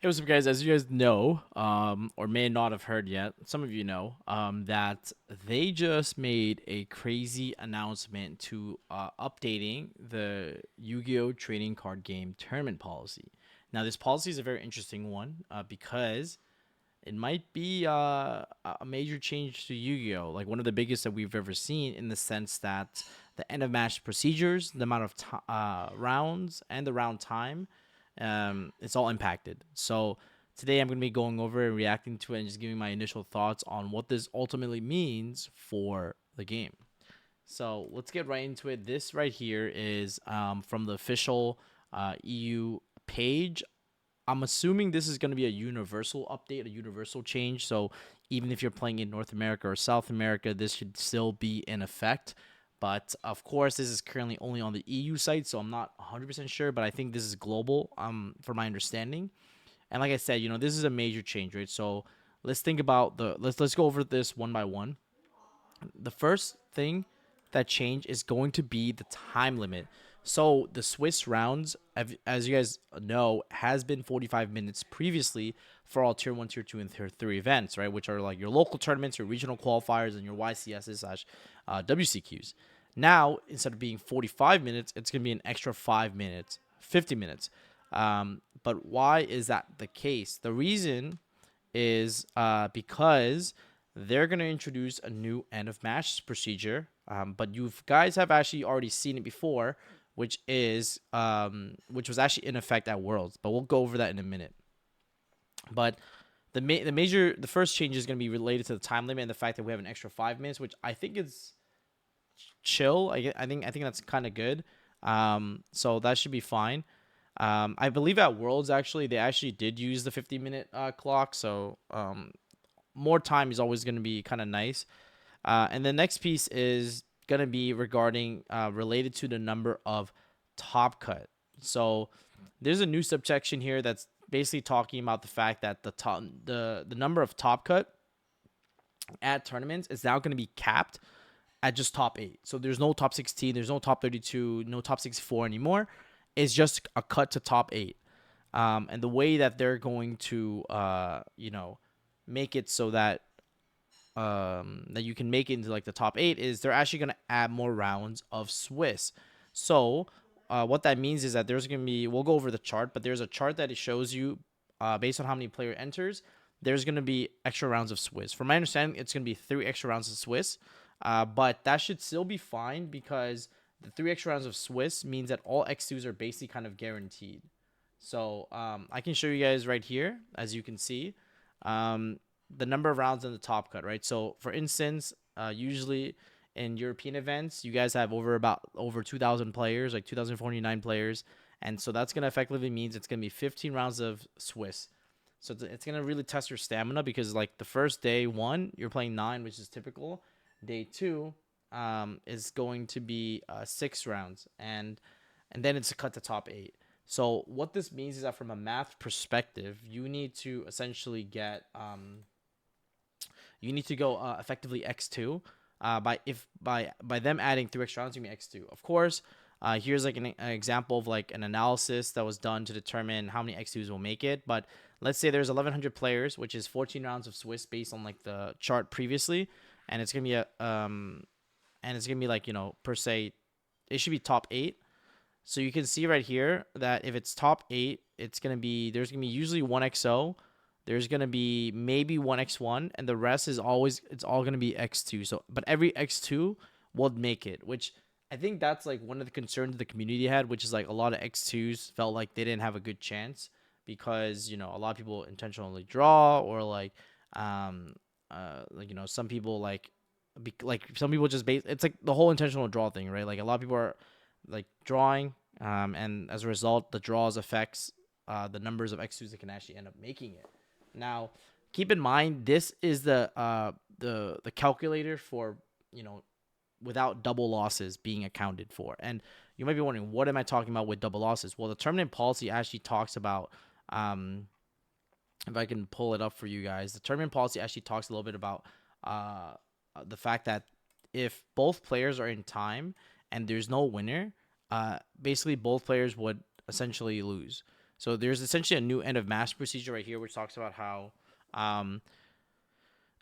Hey, what's up, guys? As you guys know, or may not have heard yet, some of you know, that they just made a crazy announcement to updating the Yu-Gi-Oh! Trading card game tournament policy. Now, this policy is a very interesting one because it might be a major change to Yu-Gi-Oh! Like one of the biggest that we've ever seen, in the sense that the end of match procedures, the amount of rounds, and the round time, it's all impacted. So today I'm going to be going over and reacting to it and just giving my initial thoughts on what this ultimately means for the game. So let's get right into it. This right here is from the official EU page. I'm assuming this is going to be a universal update, a universal change. So even if you're playing in North America or South America, this should still be in effect. But of course, this is currently only on the EU site, so I'm not 100% sure. But I think this is global, from my understanding. And like I said, this is a major change, right? So let's think about let's go over this one by one. The first thing that changed is going to be the time limit. So the Swiss rounds, as you guys know, has been 45 minutes previously for all tier 1, tier 2, and tier 3 events, right? Which are like your local tournaments, your regional qualifiers, and your YCSs slash WCQs. Now, instead of being 45 minutes, it's going to be an extra 5 minutes, 50 minutes. But why is that the case? The reason is because they're going to introduce a new end of match procedure. But you guys have actually already seen it before, which was actually in effect at Worlds. But we'll go over that in a minute. But the first change is going to be related to the time limit and the fact that we have an extra 5 minutes, which I think is chill. I think that's kind of good. So that should be fine. I believe at Worlds actually they actually did use the 50-minute clock, so more time is always going to be kind of nice. And the next piece is going to be regarding related to the number of top cut. So there's a new subsection here that's basically talking about the fact that the number of top cut at tournaments is now going to be capped at just top 8. So there's no top 16, there's no top 32, no top 64 anymore. It's just a cut to top 8. And the way that they're going to make it so that that you can make it into like the top 8 is they're actually going to add more rounds of Swiss. So what that means is that there's going to be, we'll go over the chart, but there's a chart that it shows you based on how many player enters, there's going to be extra rounds of Swiss. From my understanding, it's going to be 3 extra rounds of Swiss, but that should still be fine because the 3 extra rounds of Swiss means that all X2s are basically kind of guaranteed. So I can show you guys right here, as you can see, the number of rounds in the top cut, right? So for instance, usually in European events, you guys have over 2,000 players, like 2,049 players. And so that's going to effectively means it's going to be 15 rounds of Swiss. So it's going to really test your stamina because like the first day 1, you're playing 9, which is typical. Day 2 is going to be 6 rounds. And then it's a cut to top 8. So what this means is that from a math perspective, you need to essentially get you need to go effectively X2. By them adding 3 extra rounds, you mean X2. Of course, here's like an example of like an analysis that was done to determine how many X2s will make it. But let's say there's 1,100 players, which is 14 rounds of Swiss based on like the chart previously, and it's gonna be like per se, it should be top 8. So you can see right here that if it's top 8, there's gonna be usually 1XO. There's gonna be maybe 1X1, and the rest it's all gonna be X2. So but every X2 will make it, which I think that's like one of the concerns the community had, which is like a lot of X2s felt like they didn't have a good chance because a lot of people intentionally draw, or some people some people just it's like the whole intentional draw thing, right? Like a lot of people are like drawing, and as a result, the draws affects the numbers of X2s that can actually end up making it. Now, keep in mind this is the calculator for without double losses being accounted for. And you might be wondering, what am I talking about with double losses? Well, the tournament policy actually talks about if I can pull it up for you guys, the tournament policy actually talks a little bit about the fact that if both players are in time and there's no winner, basically both players would essentially lose. So there's essentially a new end of match procedure right here, which talks about how um,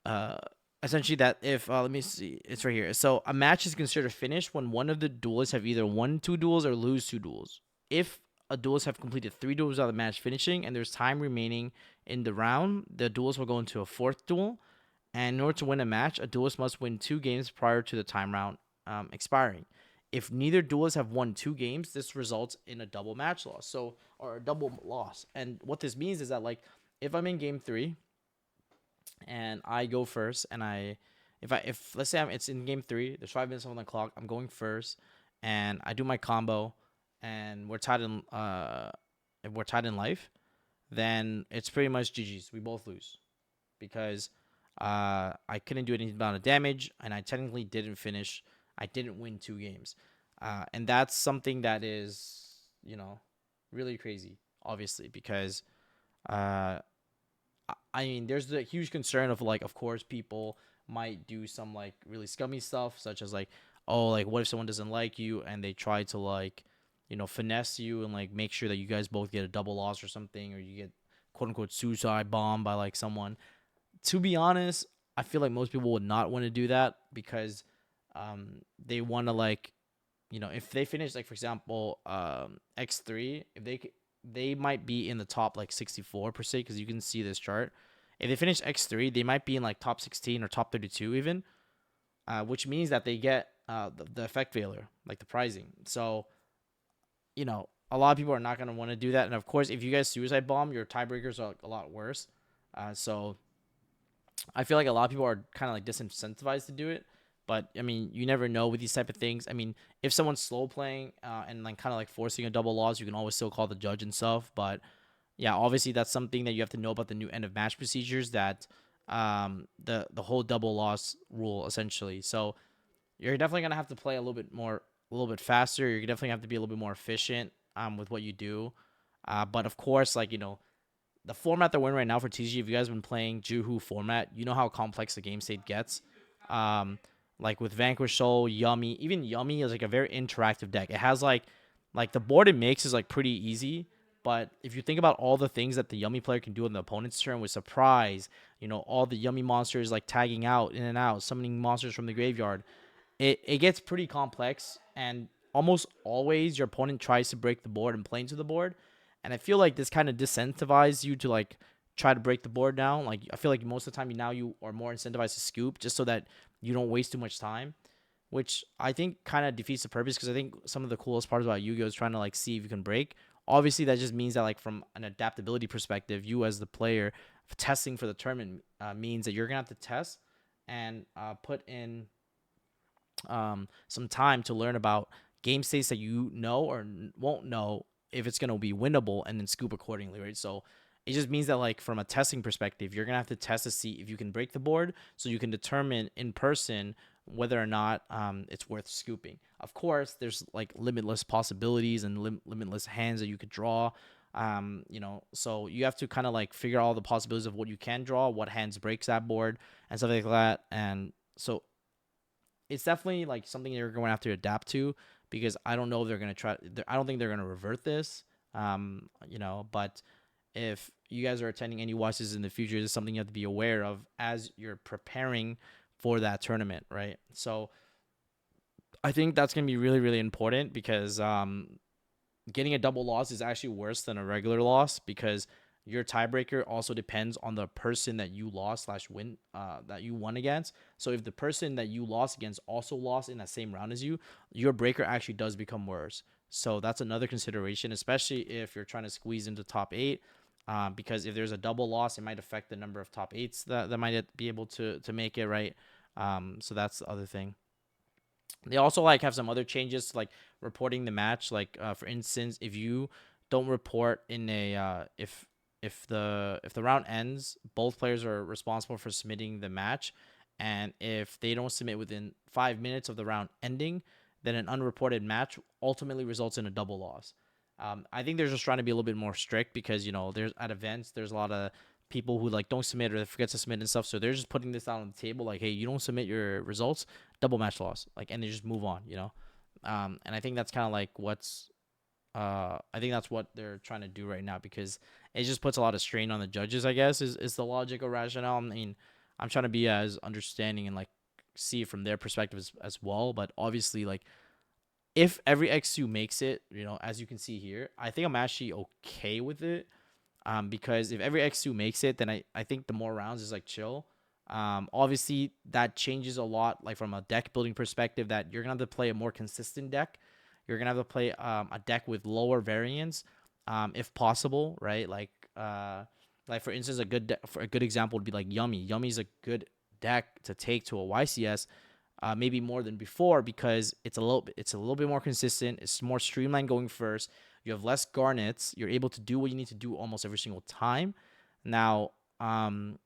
uh, essentially that if let me see, it's right here. So a match is considered finished when one of the duelists have either won two duels or lose two duels. If a duelist have completed three duels without the match finishing and there's time remaining in the round, the duelist will go into a fourth duel. And in order to win a match, a duelist must win two games prior to the time round expiring. If neither duelist have won two games, this results in a double match loss. So, or a double loss. And what this means is that, like, if I'm in game three and I go first, and if let's say it's in game three, there's 5 minutes on the clock, I'm going first, and I do my combo, and if we're tied in life, then it's pretty much GG's. We both lose because I couldn't do any amount of damage, and I technically didn't finish. I didn't win two games, and that's something that is, really crazy, obviously, because uh, I mean, there's the huge concern of, like, of course, people might do some, like, really scummy stuff, such as, like, oh, like, what if someone doesn't like you and they try to, like, finesse you and, like, make sure that you guys both get a double loss or something, or you get quote unquote suicide bomb by, like, someone. To be honest, I feel like most people would not want to do that because they want to, like, if they finish, like, for example, X3, if they might be in the top, like, 64 per se, because you can see this chart. If they finish X3, they might be in, like, top 16 or top 32 even, which means that they get the effect failure, like the prizing. So, a lot of people are not going to want to do that. And of course, if you guys suicide bomb, your tiebreakers are, like, a lot worse. So I feel like a lot of people are kind of, like, disincentivized to do it. But I mean, you never know with these type of things. I mean, if someone's slow playing and, like, kind of, like, forcing a double loss, you can always still call the judge and stuff. But yeah, obviously that's something that you have to know about the new end of match procedures, that the whole double loss rule essentially. So you're definitely gonna have to play a little bit faster. You're definitely have to be a little bit more efficient with what you do. But of course, like, the format that we're in right now for TG, if you guys have been playing Juhu format, you know how complex the game state gets. Um, like with Vanquish Soul, Yummy, even Yummy is, like, a very interactive deck. It has, like the board it makes is, like, pretty easy. But if you think about all the things that the Yummy player can do in the opponent's turn with surprise, all the Yummy monsters, like, tagging out, in and out, summoning monsters from the graveyard, it gets pretty complex, and almost always your opponent tries to break the board and play into the board. And I feel like this kind of disincentivizes you to, like, try to break the board down. Like, I feel like most of the time you are more incentivized to scoop just so that you don't waste too much time, which I think kind of defeats the purpose, because I think some of the coolest parts about Yu-Gi-Oh is trying to, like, see if you can break. Obviously, that just means that, like, from an adaptability perspective, you as the player testing for the tournament means that you're gonna have to test and put in some time to learn about game states that you know or won't know if it's going to be winnable, and then scoop accordingly, right? So it just means that, like, from a testing perspective, you're going to have to test to see if you can break the board, so you can determine in person whether or not it's worth scooping. Of course, there's, like, limitless possibilities and limitless hands that you could draw. So you have to kind of, like, figure out all the possibilities of what you can draw, what hands breaks that board, and stuff like that. And so it's definitely, like, something you're going to have to adapt to, because I don't know if they're going to try. I don't think they're going to revert this. But if you guys are attending any watches in the future, this is something you have to be aware of as you're preparing for that tournament, right? So I think that's going to be really, really important, because getting a double loss is actually worse than a regular loss, because your tiebreaker also depends on the person that you lost slash win that you won against. So if the person that you lost against also lost in that same round as you, your breaker actually does become worse. So that's another consideration, especially if you're trying to squeeze into top eight. Because if there's a double loss, it might affect the number of top eights that might be able to make it, right. So that's the other thing. They also, like, have some other changes, like reporting the match. Like, for instance, if you don't report in a if the round ends, both players are responsible for submitting the match, and if they don't submit within 5 minutes of the round ending, then an unreported match ultimately results in a double loss. I think they're just trying to be a little bit more strict, because there's at events there's a lot of people who, like, don't submit or forget to submit and stuff. So they're just putting this out on the table, like, hey, you don't submit your results, double match loss, like, and they just move on. And I think that's kind of like what's I think that's what they're trying to do right now because it just puts a lot of strain on the judges. I guess is the logic or rationale. I mean, I'm trying to be as understanding and like see it from their perspective as well. But obviously, like if every X2 makes it, as you can see here, I think I'm actually okay with it. Because if every X2 makes it, then I think the more rounds is like chill. Obviously that changes a lot, like from a deck building perspective, that you're gonna have to play a more consistent deck. You're gonna have to play a deck with lower variance, if possible, right? Like for instance, for a good example would be like Yummy. Yummy's a good deck to take to a YCS, maybe more than before because it's a little bit more consistent. It's more streamlined going first. You have less garnets. You're able to do what you need to do almost every single time. Now, and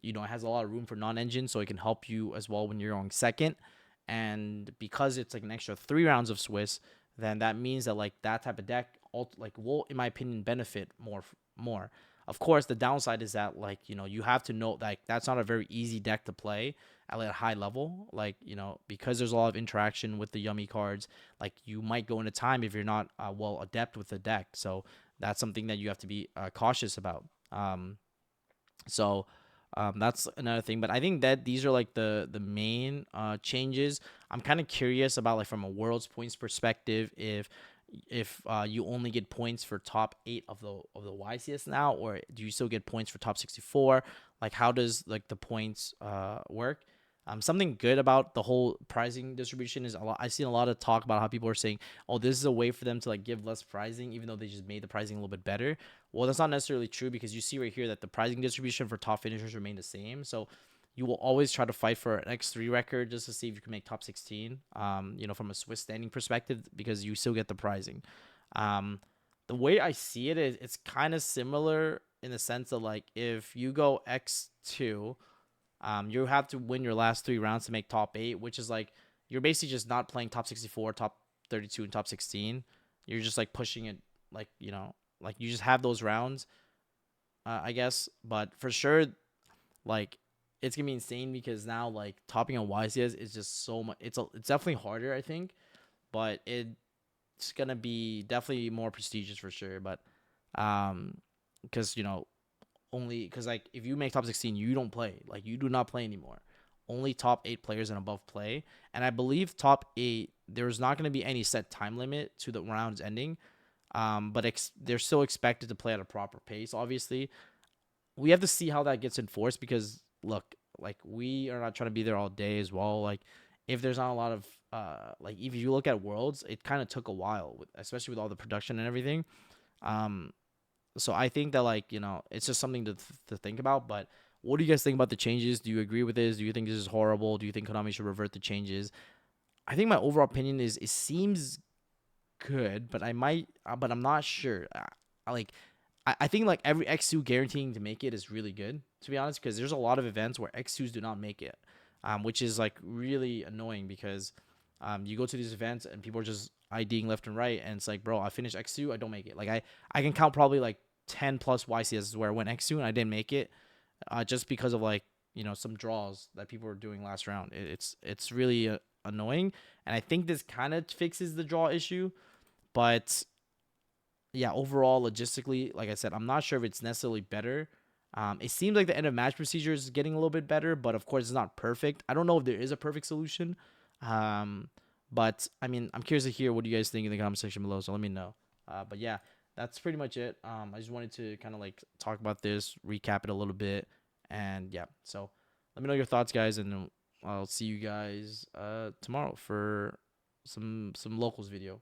it has a lot of room for non-engine, so it can help you as well when you're going second. And because it's like an extra 3 rounds of Swiss, then that means that like that type of deck, will in my opinion benefit more. Of course, the downside is that like you have to know like that's not a very easy deck to play at like a high level. Like because there's a lot of interaction with the Yummy cards. Like you might go into time if you're not well adept with the deck. So that's something that you have to be cautious about. So that's another thing. But I think that these are like the main changes. I'm kind of curious about like from a world's points perspective if you only get points for top 8 of the YCS now, or do you still get points for top 64? Like how does like the points work? Something good about the whole pricing distribution is I've seen a lot of talk about how people are saying, oh, this is a way for them to like give less pricing, even though they just made the pricing a little bit better. Well, that's not necessarily true because you see right here that the pricing distribution for top finishers remain the same. So you will always try to fight for an X3 record just to see if you can make top 16. From a Swiss standing perspective, because you still get the pricing. The way I see it is it's kind of similar in the sense of like if you go X2, you have to win your last 3 rounds to make top 8, which is like you're basically just not playing top 64, top 32, and top 16. You're just like pushing it, like like you just have those rounds, I guess. But for sure, like it's gonna be insane because now like topping on YCS is just so much. It's definitely harder, I think, but it's gonna be definitely more prestigious for sure. But because only because like if you make top 16 you don't play, like you do not play anymore. Only top 8 players and above play, and I believe top 8 there's not going to be any set time limit to the rounds ending. But they're still expected to play at a proper pace. Obviously we have to see how that gets enforced because look, like we are not trying to be there all day as well. Like if there's not a lot of like if you look at worlds, it kind of took a while especially with all the production and everything. um so I think that like it's just something to think about. But what do you guys think about the changes? Do you agree with this? Do you think this is horrible? Do you think Konami should revert the changes? I think my overall opinion is it seems good, but but I'm not sure. I think like every X2 guaranteeing to make it is really good, to be honest, because there's a lot of events where X2s do not make it, which is like really annoying because you go to these events and people are just IDing left and right, and it's like, bro, I finished X2, I don't make it. Like I can count probably like 10 plus YCS where I went X2 and I didn't make it, just because of like some draws that people were doing last round. It's really annoying, and I think this kind of fixes the draw issue, but yeah, overall, logistically, like I said, I'm not sure if it's necessarily better. It seems like the end of match procedure is getting a little bit better, but of course, it's not perfect. I don't know if there is a perfect solution. Um, but I mean, I'm curious to hear what you guys think in the comment section below. So let me know. But yeah, that's pretty much it. I just wanted to kind of like talk about this, recap it a little bit, and yeah. So let me know your thoughts, guys, and I'll see you guys tomorrow for some locals video.